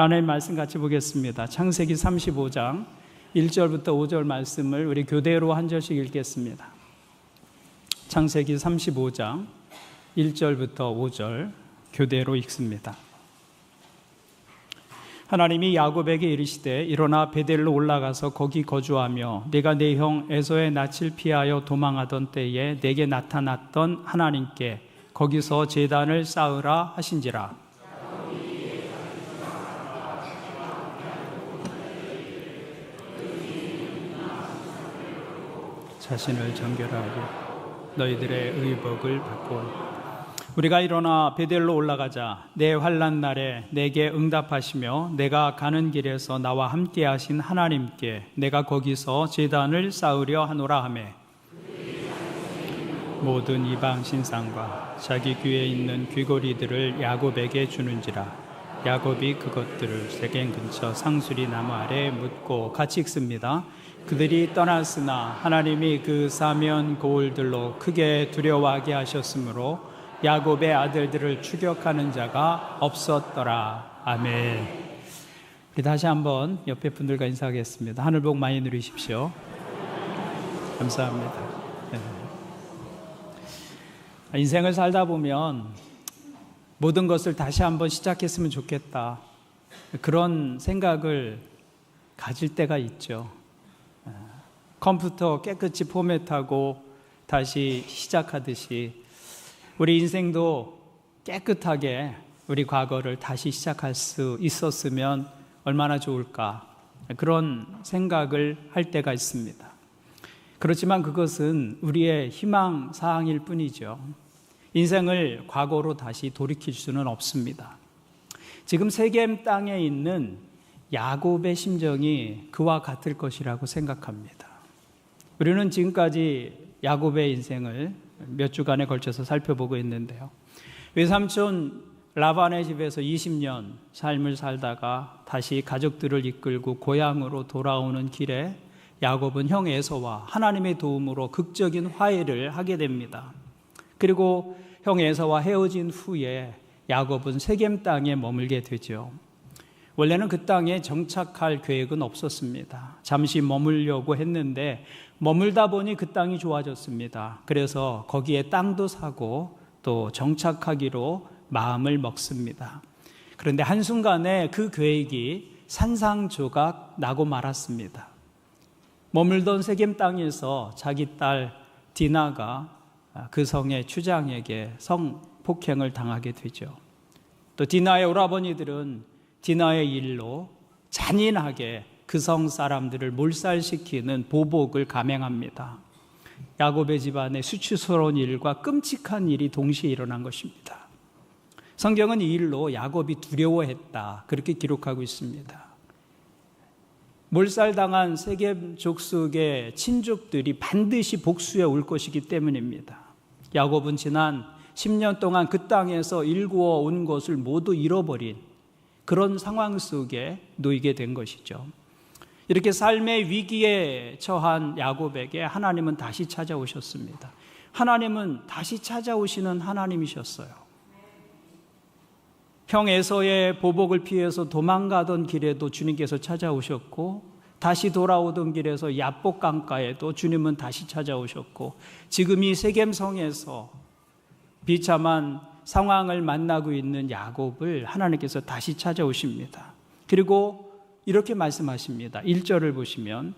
하나님 말씀 같이 보겠습니다. 창세기 35장 1절부터 5절 말씀을 우리 교대로 한 절씩 읽겠습니다. 창세기 35장 1절부터 5절 교대로 읽습니다. 하나님이 야곱에게 이르시되 일어나 베델로 올라가서 거기 거주하며 네가 네 형 에서의 낯을 피하여 도망하던 때에 내게 나타났던 하나님께 거기서 제단을 쌓으라 하신지라. 자신을 정결하고 너희들의 의복을 바꾸어 우리가 일어나 베델로 올라가자. 내 환난 날에 내게 응답하시며 내가 가는 길에서 나와 함께 하신 하나님께 내가 거기서 제단을 쌓으려 하노라 하매 모든 이방 신상과 자기 귀에 있는 귀고리들을 야곱에게 주는지라. 야곱이 그것들을 세겜 근처 상수리 나무 아래 묻고, 같이 읽습니다. 그들이 떠났으나 하나님이 그 사면 고울들로 크게 두려워하게 하셨으므로 야곱의 아들들을 추격하는 자가 없었더라. 아멘. 우리 다시 한번 옆에 분들과 인사하겠습니다. 하늘 복 많이 누리십시오. 감사합니다. 인생을 살다 보면 모든 것을 다시 한번 시작했으면 좋겠다, 그런 생각을 가질 때가 있죠. 컴퓨터 깨끗이 포맷하고 다시 시작하듯이 우리 인생도 깨끗하게 우리 과거를 다시 시작할 수 있었으면 얼마나 좋을까, 그런 생각을 할 때가 있습니다. 그렇지만 그것은 우리의 희망사항일 뿐이죠. 인생을 과거로 다시 돌이킬 수는 없습니다. 지금 세겜 땅에 있는 야곱의 심정이 그와 같을 것이라고 생각합니다. 우리는 지금까지 야곱의 인생을 몇 주간에 걸쳐서 살펴보고 있는데요, 외삼촌 라반의 집에서 20년 삶을 살다가 다시 가족들을 이끌고 고향으로 돌아오는 길에 야곱은 형 에서와 하나님의 도움으로 극적인 화해를 하게 됩니다. 그리고 형 에서와 헤어진 후에 야곱은 세겜 땅에 머물게 되죠. 원래는 그 땅에 정착할 계획은 없었습니다. 잠시 머물려고 했는데 머물다 보니 그 땅이 좋아졌습니다. 그래서 거기에 땅도 사고 또 정착하기로 마음을 먹습니다. 그런데 한순간에 그 계획이 산상조각 나고 말았습니다. 머물던 세겜 땅에서 자기 딸 디나가 그 성의 추장에게 성폭행을 당하게 되죠. 또 디나의 오라버니들은 디나의 일로 잔인하게 그 성 사람들을 몰살시키는 보복을 감행합니다. 야곱의 집안에 수치스러운 일과 끔찍한 일이 동시에 일어난 것입니다. 성경은 이 일로 야곱이 두려워했다, 그렇게 기록하고 있습니다. 몰살당한 세겜 족속의 친족들이 반드시 복수해 올 것이기 때문입니다. 야곱은 지난 10년 동안 그 땅에서 일구어 온 것을 모두 잃어버린 그런 상황 속에 놓이게 된 것이죠. 이렇게 삶의 위기에 처한 야곱에게 하나님은 다시 찾아오셨습니다. 하나님은 다시 찾아오시는 하나님이셨어요. 형 에서의 보복을 피해서 도망가던 길에도 주님께서 찾아오셨고, 다시 돌아오던 길에서 야복 강가에도 주님은 다시 찾아오셨고, 지금 이 세겜성에서 비참한 상황을 만나고 있는 야곱을 하나님께서 다시 찾아오십니다. 그리고 이렇게 말씀하십니다. 1절을 보시면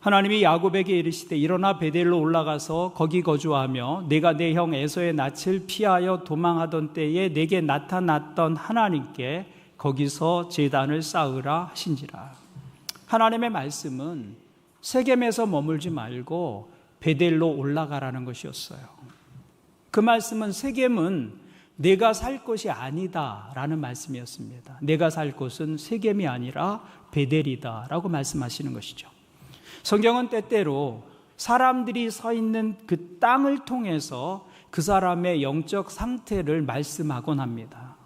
하나님이 야곱에게 이르시되 일어나 베델로 올라가서 거기 거주하며 내가 내 형 에서의 낯을 피하여 도망하던 때에 내게 나타났던 하나님께 거기서 제단을 쌓으라 하신지라. 하나님의 말씀은 세겜에서 머물지 말고 베델로 올라가라는 것이었어요. 그 말씀은 세겜은 내가 살 곳이 아니다 라는 말씀이었습니다. 내가 살 곳은 세겜이 아니라 베델이다 라고 말씀하시는 것이죠. 성경은 때때로 사람들이 서 있는 그 땅을 통해서 그 사람의 영적 상태를 말씀하곤 합니다.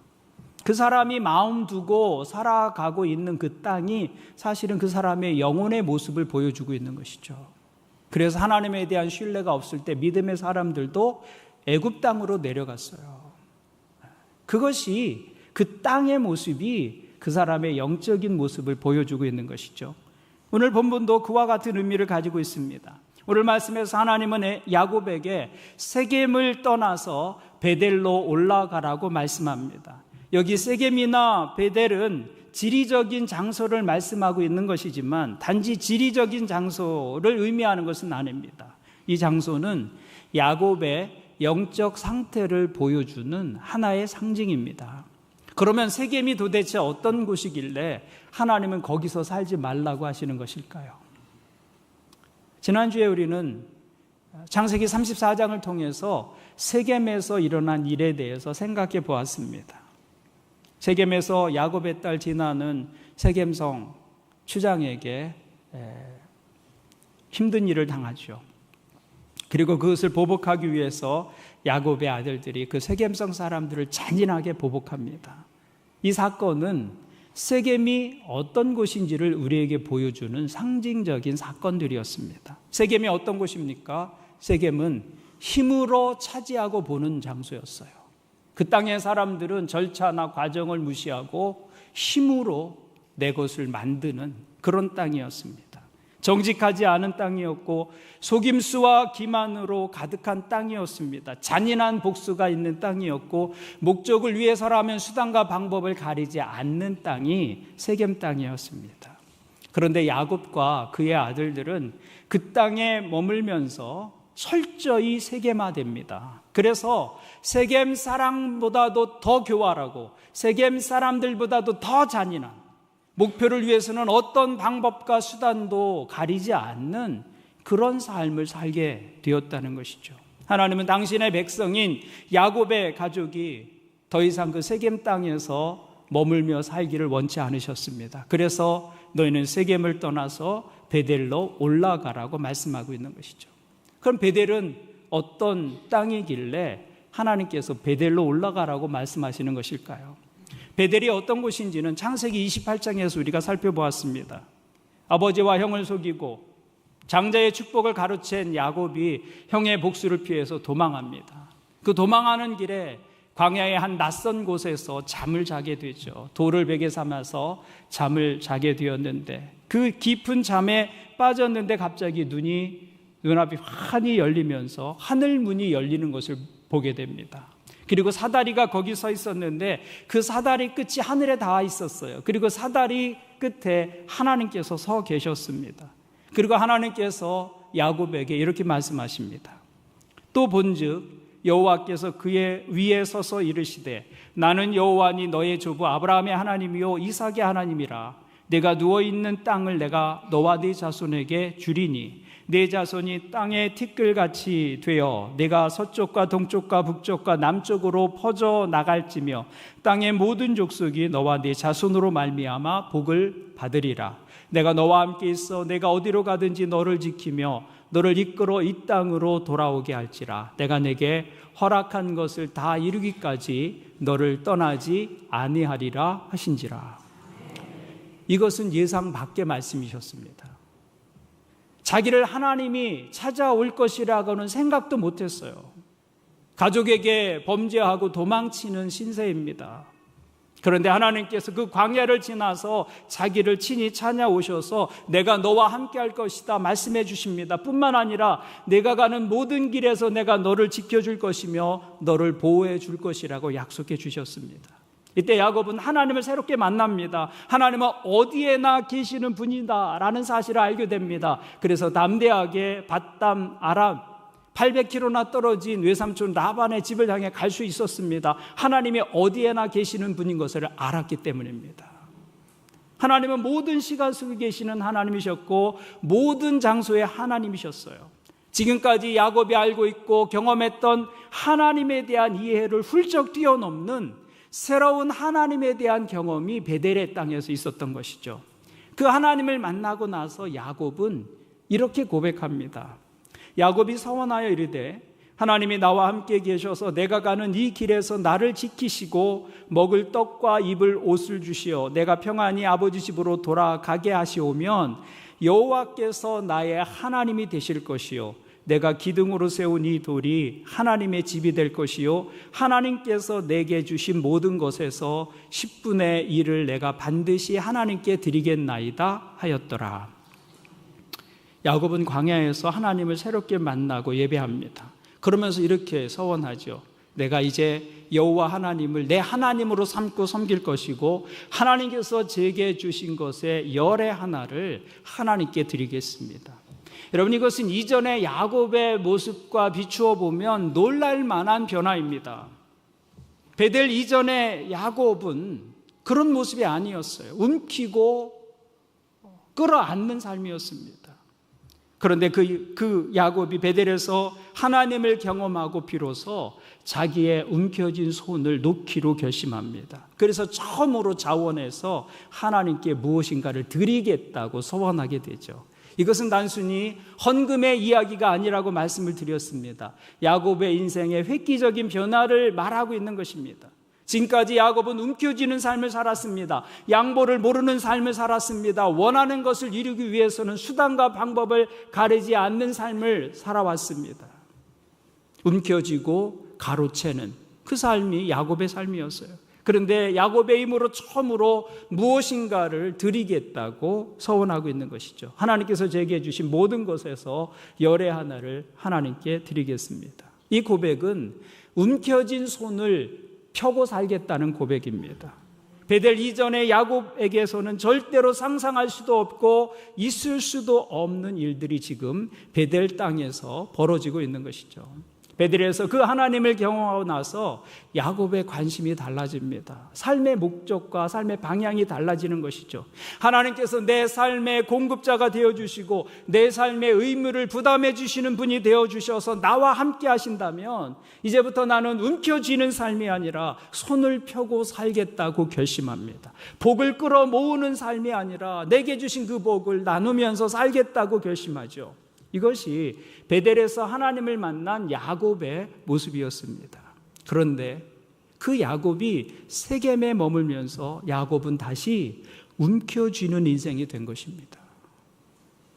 그 사람이 마음 두고 살아가고 있는 그 땅이 사실은 그 사람의 영혼의 모습을 보여주고 있는 것이죠. 그래서 하나님에 대한 신뢰가 없을 때 믿음의 사람들도 애굽 땅으로 내려갔어요. 그것이 그 땅의 모습이 그 사람의 영적인 모습을 보여주고 있는 것이죠. 오늘 본문도 그와 같은 의미를 가지고 있습니다. 오늘 말씀에서 하나님은 야곱에게 세겜을 떠나서 베델로 올라가라고 말씀합니다. 여기 세겜이나 베델은 지리적인 장소를 말씀하고 있는 것이지만 단지 지리적인 장소를 의미하는 것은 아닙니다. 이 장소는 야곱의 영적 상태를 보여주는 하나의 상징입니다. 그러면 세겜이 도대체 어떤 곳이길래 하나님은 거기서 살지 말라고 하시는 것일까요? 지난주에 우리는 창세기 34장을 통해서 세겜에서 일어난 일에 대해서 생각해 보았습니다. 세겜에서 야곱의 딸 디나는 세겜성 추장에게 힘든 일을 당하죠. 그리고 그것을 보복하기 위해서 야곱의 아들들이 그 세겜성 사람들을 잔인하게 보복합니다. 이 사건은 세겜이 어떤 곳인지를 우리에게 보여주는 상징적인 사건들이었습니다. 세겜이 어떤 곳입니까? 세겜은 힘으로 차지하고 보는 장소였어요. 그 땅의 사람들은 절차나 과정을 무시하고 힘으로 내 것을 만드는 그런 땅이었습니다. 정직하지 않은 땅이었고 속임수와 기만으로 가득한 땅이었습니다. 잔인한 복수가 있는 땅이었고 목적을 위해서라면 수단과 방법을 가리지 않는 땅이 세겜 땅이었습니다. 그런데 야곱과 그의 아들들은 그 땅에 머물면서 철저히 세겜화됩니다. 그래서 세겜 사람보다도 더 교활하고 세겜 사람들보다도 더 잔인한, 목표를 위해서는 어떤 방법과 수단도 가리지 않는 그런 삶을 살게 되었다는 것이죠. 하나님은 당신의 백성인 야곱의 가족이 더 이상 그 세겜 땅에서 머물며 살기를 원치 않으셨습니다. 그래서 너희는 세겜을 떠나서 베델로 올라가라고 말씀하고 있는 것이죠. 그럼 베델은 어떤 땅이길래 하나님께서 베델로 올라가라고 말씀하시는 것일까요? 베델이 어떤 곳인지는 창세기 28장에서 우리가 살펴보았습니다. 아버지와 형을 속이고 장자의 축복을 가로챈 야곱이 형의 복수를 피해서 도망합니다. 그 도망하는 길에 광야의 한 낯선 곳에서 잠을 자게 되죠. 돌을 베개 삼아서 잠을 자게 되었는데 그 깊은 잠에 빠졌는데 갑자기 눈앞이 환히 열리면서 하늘 문이 열리는 것을 보게 됩니다. 그리고 사다리가 거기 서 있었는데 그 사다리 끝이 하늘에 닿아 있었어요. 그리고 사다리 끝에 하나님께서 서 계셨습니다. 그리고 하나님께서 야곱에게 이렇게 말씀하십니다. 또 본즉 여호와께서 그의 위에 서서 이르시되 나는 여호와니 너의 조부 아브라함의 하나님이요 이삭의 하나님이라. 내가 누워있는 땅을 내가 너와 네 자손에게 주리니 네 자손이 땅의 티끌같이 되어 내가 서쪽과 동쪽과 북쪽과 남쪽으로 퍼져 나갈지며 땅의 모든 족속이 너와 네 자손으로 말미암아 복을 받으리라. 내가 너와 함께 있어 내가 어디로 가든지 너를 지키며 너를 이끌어 이 땅으로 돌아오게 할지라. 내가 내게 허락한 것을 다 이루기까지 너를 떠나지 아니하리라 하신지라. 이것은 예상 밖의 말씀이셨습니다. 자기를 하나님이 찾아올 것이라고는 생각도 못했어요. 가족에게 범죄하고 도망치는 신세입니다. 그런데 하나님께서 그 광야를 지나서 자기를 친히 찾아오셔서 내가 너와 함께 할 것이다 말씀해 주십니다. 뿐만 아니라 내가 가는 모든 길에서 내가 너를 지켜줄 것이며 너를 보호해 줄 것이라고 약속해 주셨습니다. 이때 야곱은 하나님을 새롭게 만납니다. 하나님은 어디에나 계시는 분이다 라는 사실을 알게 됩니다. 그래서 담대하게 밧담 아람 800km나 떨어진 외삼촌 라반의 집을 향해 갈 수 있었습니다. 하나님이 어디에나 계시는 분인 것을 알았기 때문입니다. 하나님은 모든 시간 속에 계시는 하나님이셨고 모든 장소에 하나님이셨어요. 지금까지 야곱이 알고 있고 경험했던 하나님에 대한 이해를 훌쩍 뛰어넘는 새로운 하나님에 대한 경험이 베델의 땅에서 있었던 것이죠. 그 하나님을 만나고 나서 야곱은 이렇게 고백합니다. 야곱이 서원하여 이르되 하나님이 나와 함께 계셔서 내가 가는 이 길에서 나를 지키시고 먹을 떡과 입을 옷을 주시어 내가 평안히 아버지 집으로 돌아가게 하시오면 여호와께서 나의 하나님이 되실 것이요 내가 기둥으로 세운 이 돌이 하나님의 집이 될 것이요 하나님께서 내게 주신 모든 것에서 10분의 1을 내가 반드시 하나님께 드리겠나이다 하였더라. 야곱은 광야에서 하나님을 새롭게 만나고 예배합니다. 그러면서 이렇게 서원하죠. 내가 이제 여호와 하나님을 내 하나님으로 삼고 섬길 것이고 하나님께서 제게 주신 것의 열의 하나를 하나님께 드리겠습니다. 여러분, 이것은 이전의 야곱의 모습과 비추어 보면 놀랄 만한 변화입니다. 베델 이전의 야곱은 그런 모습이 아니었어요. 움키고 끌어안는 삶이었습니다. 그런데 그 야곱이 베델에서 하나님을 경험하고 비로소 자기의 움켜진 손을 놓기로 결심합니다. 그래서 처음으로 자원해서 하나님께 무엇인가를 드리겠다고 서원하게 되죠. 이것은 단순히 헌금의 이야기가 아니라고 말씀을 드렸습니다. 야곱의 인생의 획기적인 변화를 말하고 있는 것입니다. 지금까지 야곱은 움켜쥐는 삶을 살았습니다. 양보를 모르는 삶을 살았습니다. 원하는 것을 이루기 위해서는 수단과 방법을 가리지 않는 삶을 살아왔습니다. 움켜쥐고 가로채는 그 삶이 야곱의 삶이었어요. 그런데 야곱의 힘으로 처음으로 무엇인가를 드리겠다고 서원하고 있는 것이죠. 하나님께서 제게 주신 모든 것에서 열의 하나를 하나님께 드리겠습니다. 이 고백은 움켜진 손을 펴고 살겠다는 고백입니다. 베델 이전의 야곱에게서는 절대로 상상할 수도 없고 있을 수도 없는 일들이 지금 베델 땅에서 벌어지고 있는 것이죠. 베델에서 그 하나님을 경험하고 나서 야곱의 관심이 달라집니다. 삶의 목적과 삶의 방향이 달라지는 것이죠. 하나님께서 내 삶의 공급자가 되어주시고 내 삶의 의무를 부담해 주시는 분이 되어주셔서 나와 함께 하신다면 이제부터 나는 움켜쥐는 삶이 아니라 손을 펴고 살겠다고 결심합니다. 복을 끌어 모으는 삶이 아니라 내게 주신 그 복을 나누면서 살겠다고 결심하죠. 이것이 베델에서 하나님을 만난 야곱의 모습이었습니다. 그런데 그 야곱이 세겜에 머물면서 야곱은 다시 움켜쥐는 인생이 된 것입니다.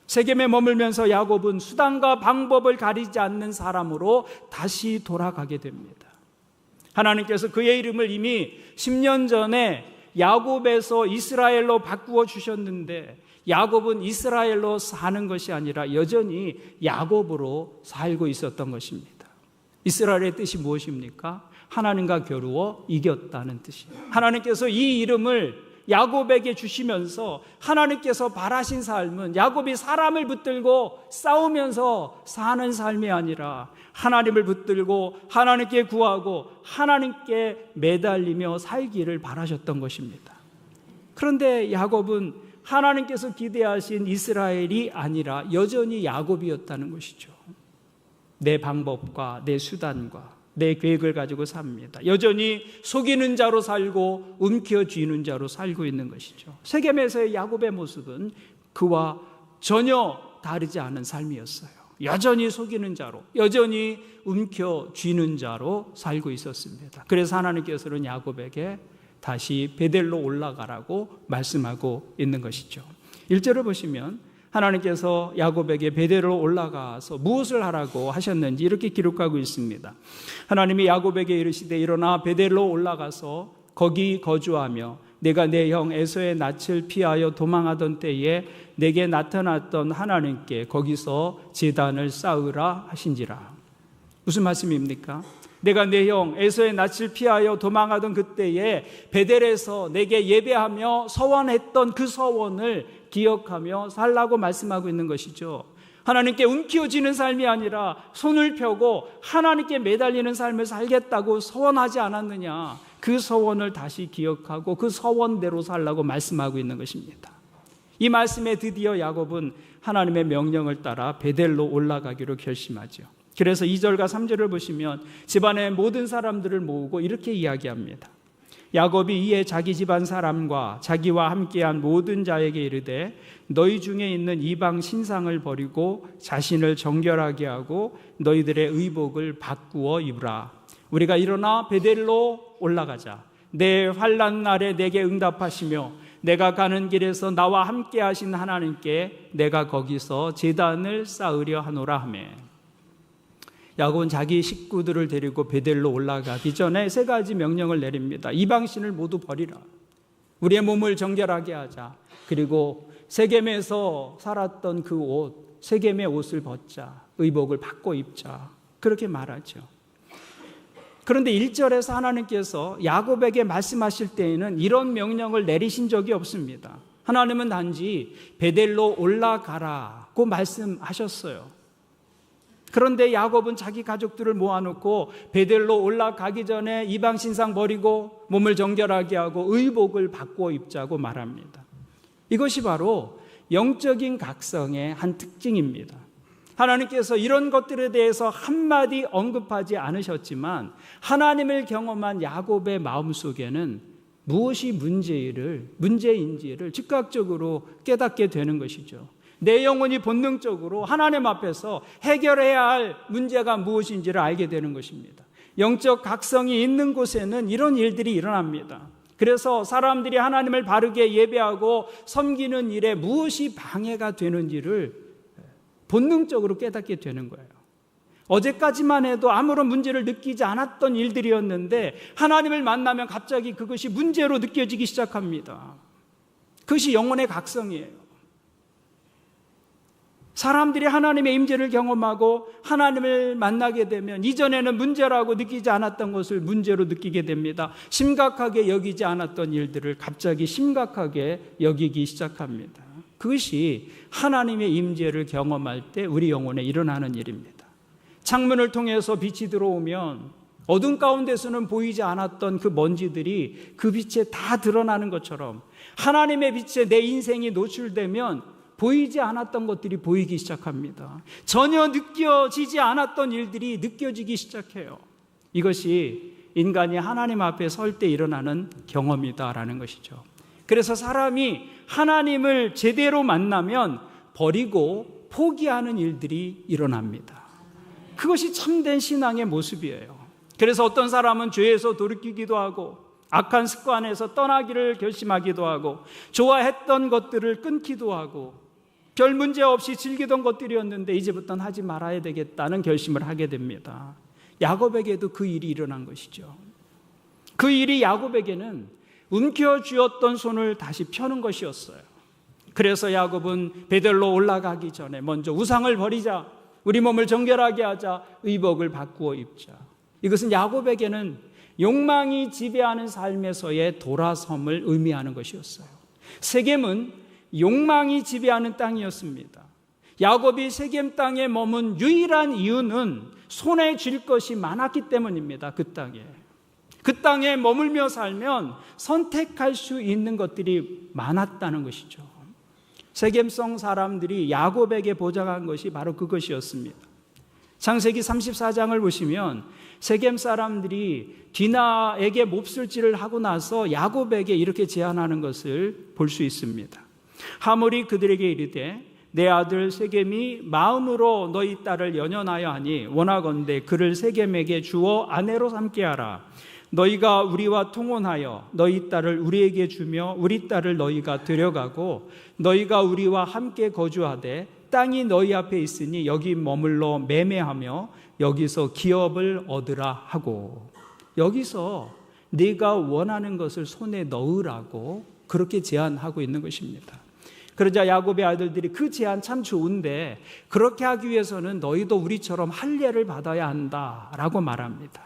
세겜에 머물면서 야곱은 수단과 방법을 가리지 않는 사람으로 다시 돌아가게 됩니다. 하나님께서 그의 이름을 이미 10년 전에 야곱에서 이스라엘로 바꾸어 주셨는데 야곱은 이스라엘로 사는 것이 아니라 여전히 야곱으로 살고 있었던 것입니다. 이스라엘의 뜻이 무엇입니까? 하나님과 겨루어 이겼다는 뜻이에요. 하나님께서 이 이름을 야곱에게 주시면서 하나님께서 바라신 삶은 야곱이 사람을 붙들고 싸우면서 사는 삶이 아니라 하나님을 붙들고 하나님께 구하고 하나님께 매달리며 살기를 바라셨던 것입니다. 그런데 야곱은 하나님께서 기대하신 이스라엘이 아니라 여전히 야곱이었다는 것이죠. 내 방법과 내 수단과 내 계획을 가지고 삽니다. 여전히 속이는 자로 살고 움켜쥐는 자로 살고 있는 것이죠. 세겜에서의 야곱의 모습은 그와 전혀 다르지 않은 삶이었어요. 여전히 속이는 자로, 여전히 움켜쥐는 자로 살고 있었습니다. 그래서 하나님께서는 야곱에게 다시 베델로 올라가라고 말씀하고 있는 것이죠. 1절을 보시면 하나님께서 야곱에게 베델로 올라가서 무엇을 하라고 하셨는지 이렇게 기록하고 있습니다. 하나님이 야곱에게 이르시되 일어나 베델로 올라가서 거기 거주하며 내가 내 형 에서의 낯을 피하여 도망하던 때에 내게 나타났던 하나님께 거기서 제단을 쌓으라 하신지라. 무슨 말씀입니까? 내가 내 형 에서의 낯을 피하여 도망하던 그때에 베델에서 내게 예배하며 서원했던 그 서원을 기억하며 살라고 말씀하고 있는 것이죠. 하나님께 움켜쥐는 삶이 아니라 손을 펴고 하나님께 매달리는 삶을 살겠다고 서원하지 않았느냐. 그 서원을 다시 기억하고 그 서원대로 살라고 말씀하고 있는 것입니다. 이 말씀에 드디어 야곱은 하나님의 명령을 따라 베델로 올라가기로 결심하죠. 그래서 2절과 3절을 보시면 집안의 모든 사람들을 모으고 이렇게 이야기합니다. 야곱이 이에 자기 집안 사람과 자기와 함께한 모든 자에게 이르되 너희 중에 있는 이방 신상을 버리고 자신을 정결하게 하고 너희들의 의복을 바꾸어 입으라. 우리가 일어나 베델로 올라가자. 내 환난 날에 내게 응답하시며 내가 가는 길에서 나와 함께 하신 하나님께 내가 거기서 제단을 쌓으려 하노라 하매. 야곱은 자기 식구들을 데리고 베델로 올라가기 전에 세 가지 명령을 내립니다. 이방신을 모두 버리라. 우리의 몸을 정결하게 하자. 그리고 세겜에서 살았던 그 옷, 세겜의 옷을 벗자. 의복을 바꿔 입자. 그렇게 말하죠. 그런데 1절에서 하나님께서 야곱에게 말씀하실 때에는 이런 명령을 내리신 적이 없습니다. 하나님은 단지 베델로 올라가라고 말씀하셨어요. 그런데 야곱은 자기 가족들을 모아놓고 베델로 올라가기 전에 이방 신상 버리고 몸을 정결하게 하고 의복을 바꾸어 입자고 말합니다. 이것이 바로 영적인 각성의 한 특징입니다. 하나님께서 이런 것들에 대해서 한마디 언급하지 않으셨지만 하나님을 경험한 야곱의 마음속에는 무엇이 문제인지를 즉각적으로 깨닫게 되는 것이죠. 내 영혼이 본능적으로 하나님 앞에서 해결해야 할 문제가 무엇인지를 알게 되는 것입니다. 영적 각성이 있는 곳에는 이런 일들이 일어납니다. 그래서 사람들이 하나님을 바르게 예배하고 섬기는 일에 무엇이 방해가 되는지를 본능적으로 깨닫게 되는 거예요. 어제까지만 해도 아무런 문제를 느끼지 않았던 일들이었는데 하나님을 만나면 갑자기 그것이 문제로 느껴지기 시작합니다. 그것이 영혼의 각성이에요. 사람들이 하나님의 임재를 경험하고 하나님을 만나게 되면 이전에는 문제라고 느끼지 않았던 것을 문제로 느끼게 됩니다. 심각하게 여기지 않았던 일들을 갑자기 심각하게 여기기 시작합니다. 그것이 하나님의 임재를 경험할 때 우리 영혼에 일어나는 일입니다. 창문을 통해서 빛이 들어오면 어둠 가운데서는 보이지 않았던 그 먼지들이 그 빛에 다 드러나는 것처럼 하나님의 빛에 내 인생이 노출되면 보이지 않았던 것들이 보이기 시작합니다. 전혀 느껴지지 않았던 일들이 느껴지기 시작해요. 이것이 인간이 하나님 앞에 설 때 일어나는 경험이다라는 것이죠. 그래서 사람이 하나님을 제대로 만나면 버리고 포기하는 일들이 일어납니다. 그것이 참된 신앙의 모습이에요. 그래서 어떤 사람은 죄에서 돌이키기도 하고 악한 습관에서 떠나기를 결심하기도 하고 좋아했던 것들을 끊기도 하고 별 문제 없이 즐기던 것들이었는데 이제부터는 하지 말아야 되겠다는 결심을 하게 됩니다. 야곱에게도 그 일이 일어난 것이죠. 그 일이 야곱에게는 움켜쥐었던 손을 다시 펴는 것이었어요. 그래서 야곱은 베델로 올라가기 전에 먼저 우상을 버리자, 우리 몸을 정결하게 하자, 의복을 바꾸어 입자. 이것은 야곱에게는 욕망이 지배하는 삶에서의 돌아섬을 의미하는 것이었어요. 세겜은 욕망이 지배하는 땅이었습니다. 야곱이 세겜 땅에 머문 유일한 이유는 손에 쥘 것이 많았기 때문입니다. 그 땅에 머물며 살면 선택할 수 있는 것들이 많았다는 것이죠. 세겜성 사람들이 야곱에게 보장한 것이 바로 그것이었습니다. 창세기 34장을 보시면 세겜 사람들이 디나에게 몹쓸짓을 하고 나서 야곱에게 이렇게 제안하는 것을 볼 수 있습니다. 하몰이 그들에게 이르되 내 아들 세겜이 마음으로 너희 딸을 연연하여 하니 원하건대 그를 세겜에게 주어 아내로 삼게 하라. 너희가 우리와 통혼하여 너희 딸을 우리에게 주며 우리 딸을 너희가 데려가고 너희가 우리와 함께 거주하되 땅이 너희 앞에 있으니 여기 머물러 매매하며 여기서 기업을 얻으라 하고, 여기서 네가 원하는 것을 손에 넣으라고 그렇게 제안하고 있는 것입니다. 그러자 야곱의 아들들이 그 제안 참 좋은데 그렇게 하기 위해서는 너희도 우리처럼 할례를 받아야 한다라고 말합니다.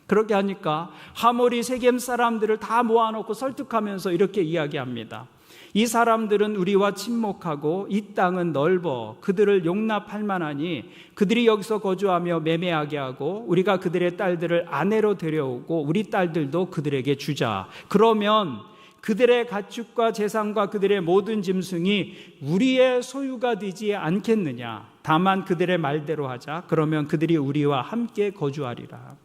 그렇게 하니까 하몰이 세겜 사람들을 다 모아놓고 설득하면서 이렇게 이야기합니다. 이 사람들은 우리와 친목하고 이 땅은 넓어 그들을 용납할 만하니 그들이 여기서 거주하며 매매하게 하고 우리가 그들의 딸들을 아내로 데려오고 우리 딸들도 그들에게 주자. 그러면 그들의 가축과 재산과 그들의 모든 짐승이 우리의 소유가 되지 않겠느냐. 다만 그들의 말대로 하자. 그러면 그들이 우리와 함께 거주하리라.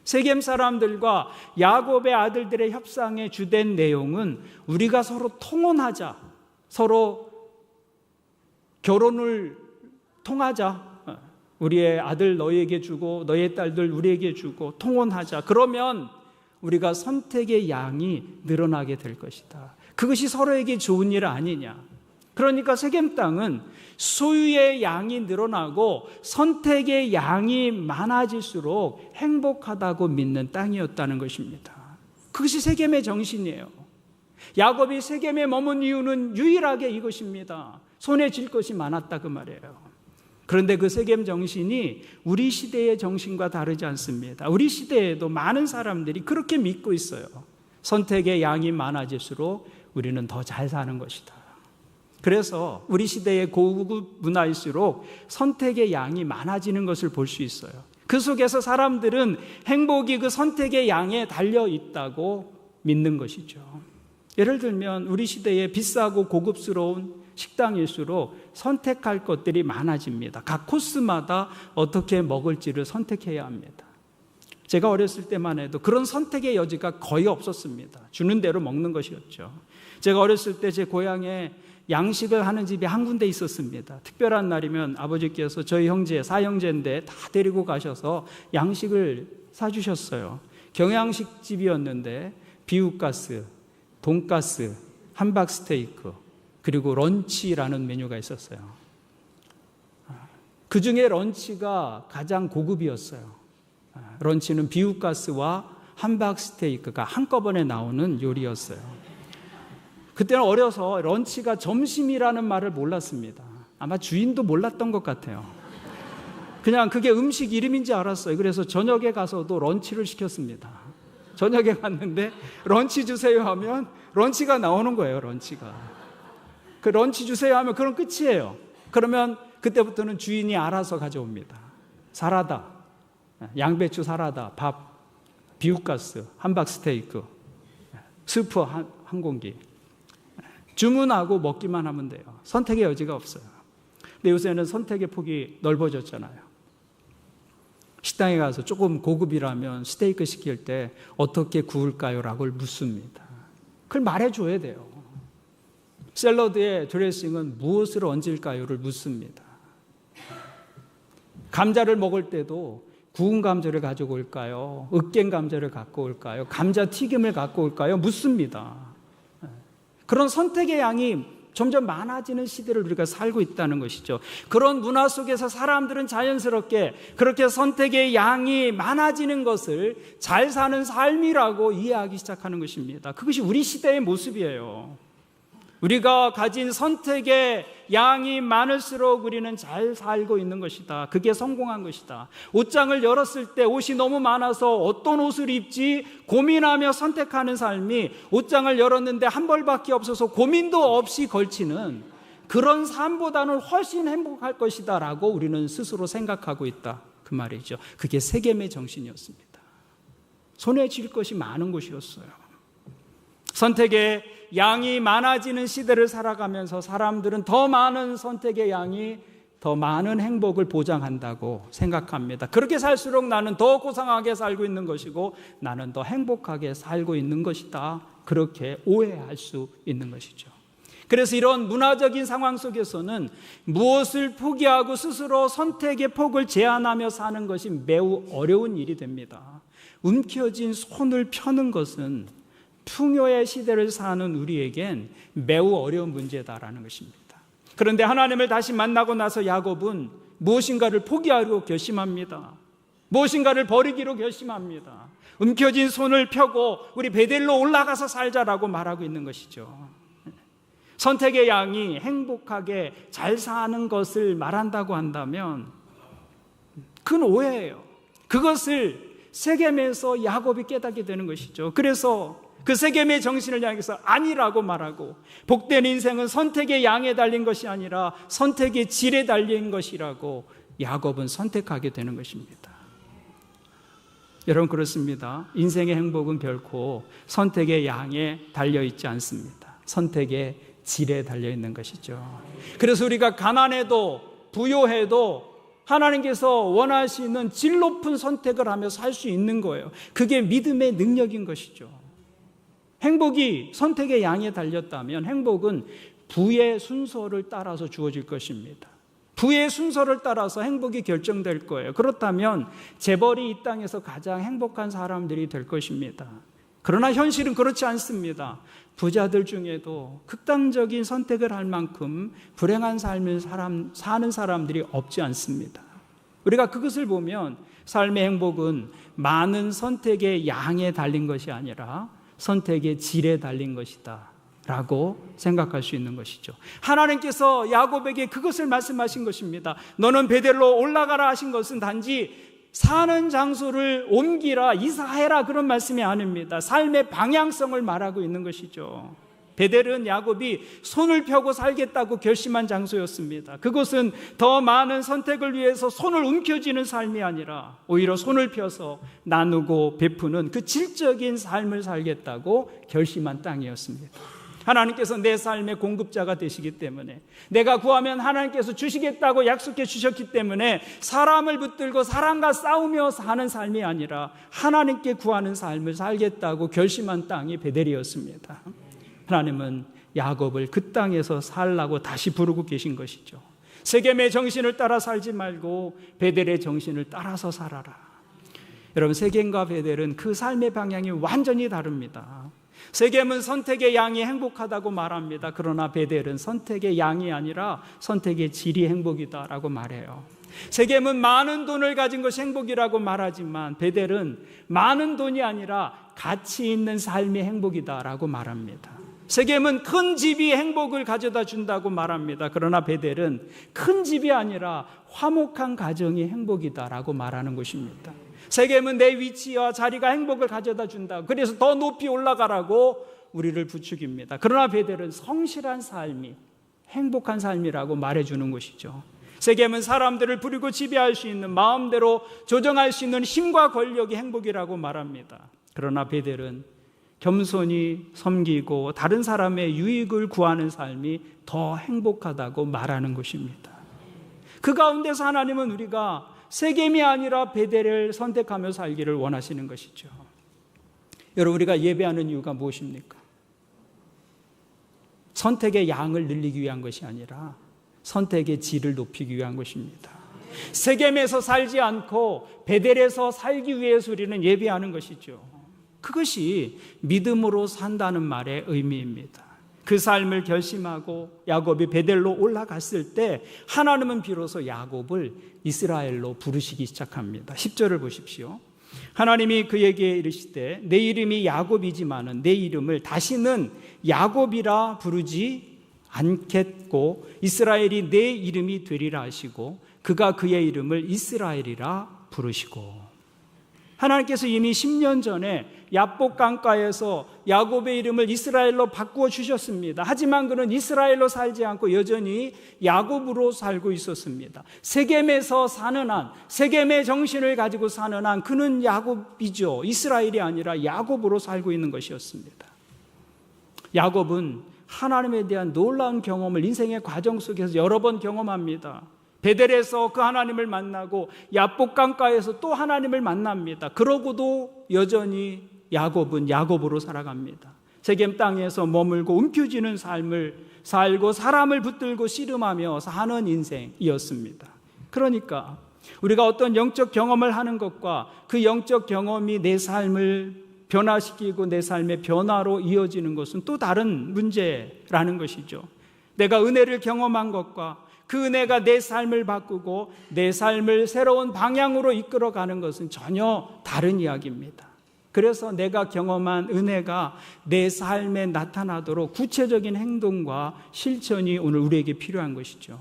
세겜 사람들과 야곱의 아들들의 협상의 주된 내용은 우리가 서로 통혼하자, 서로 결혼을 통하자, 우리의 아들 너희에게 주고 너희의 딸들 우리에게 주고 통혼하자. 그러면 우리가 선택의 양이 늘어나게 될 것이다. 그것이 서로에게 좋은 일 아니냐. 그러니까 세겜 땅은 소유의 양이 늘어나고 선택의 양이 많아질수록 행복하다고 믿는 땅이었다는 것입니다. 그것이 세겜의 정신이에요. 야곱이 세겜에 머문 이유는 유일하게 이것입니다. 손에 쥘 것이 많았다 그 말이에요. 그런데 그 세겜 정신이 우리 시대의 정신과 다르지 않습니다. 우리 시대에도 많은 사람들이 그렇게 믿고 있어요. 선택의 양이 많아질수록 우리는 더 잘 사는 것이다. 그래서 우리 시대의 고급 문화일수록 선택의 양이 많아지는 것을 볼 수 있어요. 그 속에서 사람들은 행복이 그 선택의 양에 달려 있다고 믿는 것이죠. 예를 들면 우리 시대에 비싸고 고급스러운 식당일수록 선택할 것들이 많아집니다. 각 코스마다 어떻게 먹을지를 선택해야 합니다. 제가 어렸을 때만 해도 그런 선택의 여지가 거의 없었습니다. 주는 대로 먹는 것이었죠. 제가 어렸을 때 제 고향에 양식을 하는 집이 한 군데 있었습니다. 특별한 날이면 아버지께서 저희 형제, 사형제인데 다 데리고 가셔서 양식을 사주셨어요. 경양식 집이었는데 비우가스, 돈가스, 함박스테이크, 그리고 런치라는 메뉴가 있었어요. 그 중에 런치가 가장 고급이었어요. 런치는 비우가스와 함박스테이크가 한꺼번에 나오는 요리였어요. 그때는 어려서 런치가 점심이라는 말을 몰랐습니다. 아마 주인도 몰랐던 것 같아요. 그냥 그게 음식 이름인지 알았어요. 그래서 저녁에 가서도 런치를 시켰습니다. 저녁에 갔는데 런치 주세요 하면 런치가 나오는 거예요. 런치가. 그 런치 주세요 하면 그럼 끝이에요. 그러면 그때부터는 주인이 알아서 가져옵니다. 사라다, 양배추 사라다, 밥, 비우가스, 함박스테이크, 스프 한 공기. 주문하고 먹기만 하면 돼요. 선택의 여지가 없어요. 근데 요새는 선택의 폭이 넓어졌잖아요. 식당에 가서 조금 고급이라면 스테이크 시킬 때 어떻게 구울까요? 라고 묻습니다. 그걸 말해줘야 돼요. 샐러드에 드레싱은 무엇을 얹을까요?를 묻습니다. 감자를 먹을 때도 구운 감자를 가지고 올까요? 으깬 감자를 갖고 올까요? 감자 튀김을 갖고 올까요? 묻습니다. 그런 선택의 양이 점점 많아지는 시대를 우리가 살고 있다는 것이죠. 그런 문화 속에서 사람들은 자연스럽게 그렇게 선택의 양이 많아지는 것을 잘 사는 삶이라고 이해하기 시작하는 것입니다. 그것이 우리 시대의 모습이에요. 우리가 가진 선택의 양이 많을수록 우리는 잘 살고 있는 것이다. 그게 성공한 것이다. 옷장을 열었을 때 옷이 너무 많아서 어떤 옷을 입지 고민하며 선택하는 삶이 옷장을 열었는데 한 벌밖에 없어서 고민도 없이 걸치는 그런 삶보다는 훨씬 행복할 것이다 라고 우리는 스스로 생각하고 있다. 그 말이죠. 그게 세겜의 정신이었습니다. 손에 쥘 것이 많은 곳이었어요. 선택의 양이 많아지는 시대를 살아가면서 사람들은 더 많은 선택의 양이 더 많은 행복을 보장한다고 생각합니다. 그렇게 살수록 나는 더 고상하게 살고 있는 것이고 나는 더 행복하게 살고 있는 것이다. 그렇게 오해할 수 있는 것이죠. 그래서 이런 문화적인 상황 속에서는 무엇을 포기하고 스스로 선택의 폭을 제한하며 사는 것이 매우 어려운 일이 됩니다. 움켜쥔 손을 펴는 것은 풍요의 시대를 사는 우리에겐 매우 어려운 문제다라는 것입니다. 그런데 하나님을 다시 만나고 나서 야곱은 무엇인가를 포기하려고 결심합니다. 무엇인가를 버리기로 결심합니다. 움켜쥔 손을 펴고 우리 베델로 올라가서 살자라고 말하고 있는 것이죠. 선택의 양이 행복하게 잘 사는 것을 말한다고 한다면 그건 오해예요. 그것을 세겜에서 야곱이 깨닫게 되는 것이죠. 그래서 그 세겜의 정신을 향해서 아니라고 말하고 복된 인생은 선택의 양에 달린 것이 아니라 선택의 질에 달린 것이라고 야곱은 선택하게 되는 것입니다. 여러분 그렇습니다. 인생의 행복은 결코 선택의 양에 달려있지 않습니다. 선택의 질에 달려있는 것이죠. 그래서 우리가 가난해도 부요해도 하나님께서 원하시는 질 높은 선택을 하며 살 수 있는 거예요. 그게 믿음의 능력인 것이죠. 행복이 선택의 양에 달렸다면 행복은 부의 순서를 따라서 주어질 것입니다. 부의 순서를 따라서 행복이 결정될 거예요. 그렇다면 재벌이 이 땅에서 가장 행복한 사람들이 될 것입니다. 그러나 현실은 그렇지 않습니다. 부자들 중에도 극단적인 선택을 할 만큼 불행한 삶을 사는 사람들이 없지 않습니다. 우리가 그것을 보면 삶의 행복은 많은 선택의 양에 달린 것이 아니라 선택의 질에 달린 것이다 라고 생각할 수 있는 것이죠. 하나님께서 야곱에게 그것을 말씀하신 것입니다. 너는 베델로 올라가라 하신 것은 단지 사는 장소를 옮기라, 이사해라 그런 말씀이 아닙니다. 삶의 방향성을 말하고 있는 것이죠. 베델은 야곱이 손을 펴고 살겠다고 결심한 장소였습니다. 그것은 더 많은 선택을 위해서 손을 움켜쥐는 삶이 아니라 오히려 손을 펴서 나누고 베푸는 그 질적인 삶을 살겠다고 결심한 땅이었습니다. 하나님께서 내 삶의 공급자가 되시기 때문에, 내가 구하면 하나님께서 주시겠다고 약속해 주셨기 때문에 사람을 붙들고 사람과 싸우며 사는 삶이 아니라 하나님께 구하는 삶을 살겠다고 결심한 땅이 베델이었습니다. 하나님은 야곱을 그 땅에서 살라고 다시 부르고 계신 것이죠. 세겜의 정신을 따라 살지 말고 베델의 정신을 따라서 살아라. 여러분, 세겜과 베델은 그 삶의 방향이 완전히 다릅니다. 세겜은 선택의 양이 행복하다고 말합니다. 그러나 베델은 선택의 양이 아니라 선택의 질이 행복이다라고 말해요. 세겜은 많은 돈을 가진 것이 행복이라고 말하지만 베델은 많은 돈이 아니라 가치 있는 삶이 행복이다라고 말합니다. 세겜은 큰 집이 행복을 가져다 준다고 말합니다. 그러나 베델은 큰 집이 아니라 화목한 가정이 행복이다라고 말하는 것입니다. 세겜은 내 위치와 자리가 행복을 가져다 준다, 그래서 더 높이 올라가라고 우리를 부추깁니다. 그러나 베델은 성실한 삶이 행복한 삶이라고 말해주는 것이죠. 세겜은 사람들을 부리고 지배할 수 있는, 마음대로 조정할 수 있는 힘과 권력이 행복이라고 말합니다. 그러나 베델은 겸손히 섬기고 다른 사람의 유익을 구하는 삶이 더 행복하다고 말하는 것입니다. 그 가운데서 하나님은 우리가 세겜이 아니라 베델을 선택하며 살기를 원하시는 것이죠. 여러분, 우리가 예배하는 이유가 무엇입니까? 선택의 양을 늘리기 위한 것이 아니라 선택의 질을 높이기 위한 것입니다. 세겜에서 살지 않고 베델에서 살기 위해서 우리는 예배하는 것이죠. 그것이 믿음으로 산다는 말의 의미입니다. 그 삶을 결심하고 야곱이 베델로 올라갔을 때 하나님은 비로소 야곱을 이스라엘로 부르시기 시작합니다. 10절을 보십시오. 하나님이 그에게 이르시되 내 이름이 야곱이지만은 내 이름을 다시는 야곱이라 부르지 않겠고 이스라엘이 내 이름이 되리라 하시고 그가 그의 이름을 이스라엘이라 부르시고. 하나님께서 이미 10년 전에 야복 강가에서 야곱의 이름을 이스라엘로 바꾸어 주셨습니다. 하지만 그는 이스라엘로 살지 않고 여전히 야곱으로 살고 있었습니다. 세겜에서 사는 한, 세겜의 정신을 가지고 사는 한 그는 야곱이죠. 이스라엘이 아니라 야곱으로 살고 있는 것이었습니다. 야곱은 하나님에 대한 놀라운 경험을 인생의 과정 속에서 여러 번 경험합니다. 베델에서 그 하나님을 만나고 야복 강가에서 또 하나님을 만납니다. 그러고도 여전히 야곱은 야곱으로 살아갑니다. 세겜 땅에서 머물고 움켜쥐는 삶을 살고 사람을 붙들고 씨름하며 사는 인생이었습니다. 그러니까 우리가 어떤 영적 경험을 하는 것과 그 영적 경험이 내 삶을 변화시키고 내 삶의 변화로 이어지는 것은 또 다른 문제라는 것이죠. 내가 은혜를 경험한 것과 그 은혜가 내 삶을 바꾸고 내 삶을 새로운 방향으로 이끌어가는 것은 전혀 다른 이야기입니다. 그래서 내가 경험한 은혜가 내 삶에 나타나도록 구체적인 행동과 실천이 오늘 우리에게 필요한 것이죠.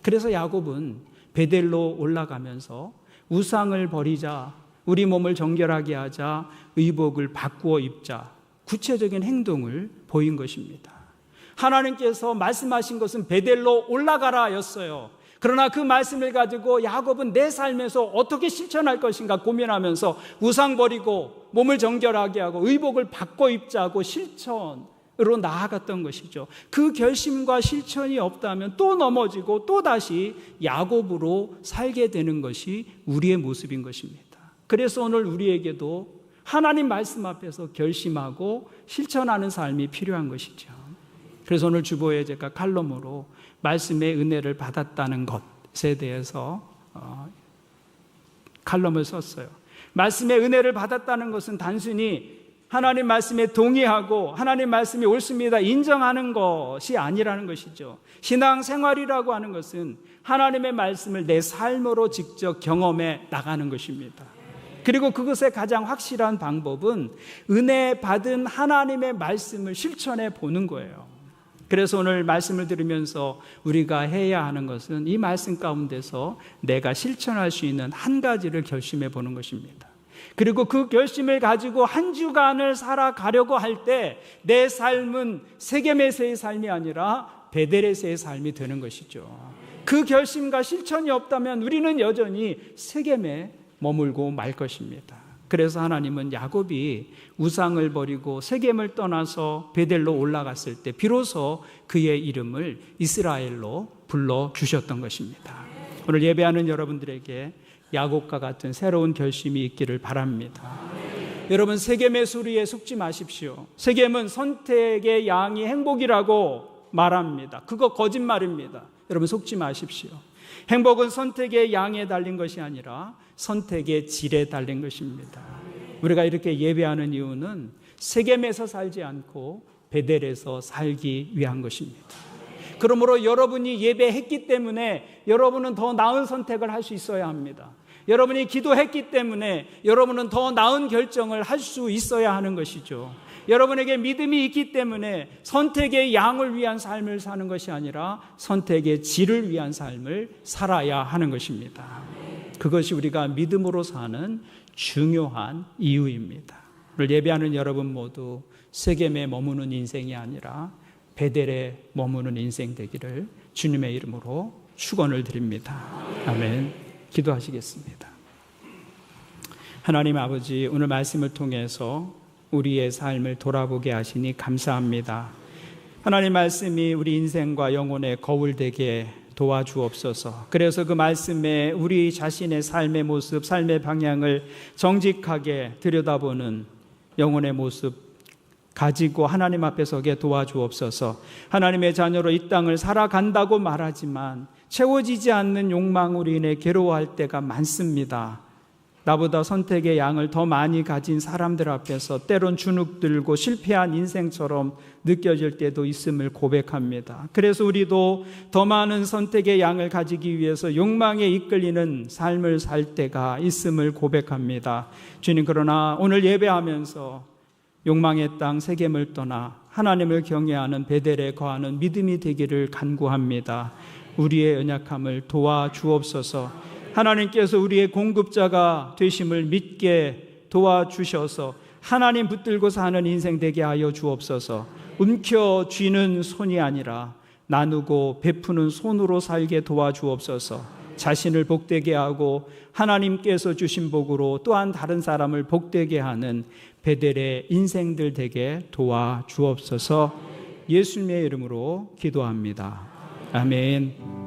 그래서 야곱은 베델로 올라가면서 우상을 버리자, 우리 몸을 정결하게 하자, 의복을 바꾸어 입자, 구체적인 행동을 보인 것입니다. 하나님께서 말씀하신 것은 베델로 올라가라 였어요. 그러나 그 말씀을 가지고 야곱은 내 삶에서 어떻게 실천할 것인가 고민하면서 우상 버리고 몸을 정결하게 하고 의복을 바꿔 입자고 실천으로 나아갔던 것이죠. 그 결심과 실천이 없다면 또 넘어지고 또 다시 야곱으로 살게 되는 것이 우리의 모습인 것입니다. 그래서 오늘 우리에게도 하나님 말씀 앞에서 결심하고 실천하는 삶이 필요한 것이죠. 그래서 오늘 주보에 제가 칼럼으로 말씀의 은혜를 받았다는 것에 대해서 칼럼을 썼어요. 말씀의 은혜를 받았다는 것은 단순히 하나님 말씀에 동의하고 하나님 말씀이 옳습니다 인정하는 것이 아니라는 것이죠. 신앙생활이라고 하는 것은 하나님의 말씀을 내 삶으로 직접 경험해 나가는 것입니다. 그리고 그것의 가장 확실한 방법은 은혜 받은 하나님의 말씀을 실천해 보는 거예요. 그래서 오늘 말씀을 들으면서 우리가 해야 하는 것은 이 말씀 가운데서 내가 실천할 수 있는 한 가지를 결심해 보는 것입니다. 그리고 그 결심을 가지고 한 주간을 살아가려고 할 때 내 삶은 세겜에서의 삶이 아니라 베델에서의 삶이 되는 것이죠. 그 결심과 실천이 없다면 우리는 여전히 세겜에 머물고 말 것입니다. 그래서 하나님은 야곱이 우상을 버리고 세겜을 떠나서 베델로 올라갔을 때 비로소 그의 이름을 이스라엘로 불러주셨던 것입니다. 오늘 예배하는 여러분들에게 야곱과 같은 새로운 결심이 있기를 바랍니다. 여러분, 세겜의 소리에 속지 마십시오. 세겜은 선택의 양이 행복이라고 말합니다. 그거 거짓말입니다. 여러분, 속지 마십시오. 행복은 선택의 양에 달린 것이 아니라 선택의 질에 달린 것입니다. 우리가 이렇게 예배하는 이유는 세겜에서 살지 않고 베델에서 살기 위한 것입니다. 그러므로 여러분이 예배했기 때문에 여러분은 더 나은 선택을 할 수 있어야 합니다. 여러분이 기도했기 때문에 여러분은 더 나은 결정을 할 수 있어야 하는 것이죠. 여러분에게 믿음이 있기 때문에 선택의 양을 위한 삶을 사는 것이 아니라 선택의 질을 위한 삶을 살아야 하는 것입니다. 그것이 우리가 믿음으로 사는 중요한 이유입니다. 오늘 예배하는 여러분 모두 세겜에 머무는 인생이 아니라 베델에 머무는 인생 되기를 주님의 이름으로 축원을 드립니다. 아멘. 기도하시겠습니다. 하나님 아버지, 오늘 말씀을 통해서 우리의 삶을 돌아보게 하시니 감사합니다. 하나님 말씀이 우리 인생과 영혼의 거울 되게 도와주옵소서. 그래서 그 말씀에 우리 자신의 삶의 모습, 삶의 방향을 정직하게 들여다보는 영혼의 모습 가지고 하나님 앞에 서게 도와주옵소서. 하나님의 자녀로 이 땅을 살아간다고 말하지만 채워지지 않는 욕망으로 인해 괴로워할 때가 많습니다. 나보다 선택의 양을 더 많이 가진 사람들 앞에서 때론 주눅들고 실패한 인생처럼 느껴질 때도 있음을 고백합니다. 그래서 우리도 더 많은 선택의 양을 가지기 위해서 욕망에 이끌리는 삶을 살 때가 있음을 고백합니다. 주님, 그러나 오늘 예배하면서 욕망의 땅 세겜을 떠나 하나님을 경외하는 베델에 거하는 믿음이 되기를 간구합니다. 우리의 연약함을 도와주옵소서. 하나님께서 우리의 공급자가 되심을 믿게 도와주셔서 하나님 붙들고 사는 인생 되게 하여 주옵소서. 움켜쥐는 손이 아니라 나누고 베푸는 손으로 살게 도와주옵소서. 자신을 복되게 하고 하나님께서 주신 복으로 또한 다른 사람을 복되게 하는 베델의 인생들 되게 도와주옵소서. 예수님의 이름으로 기도합니다. 아멘.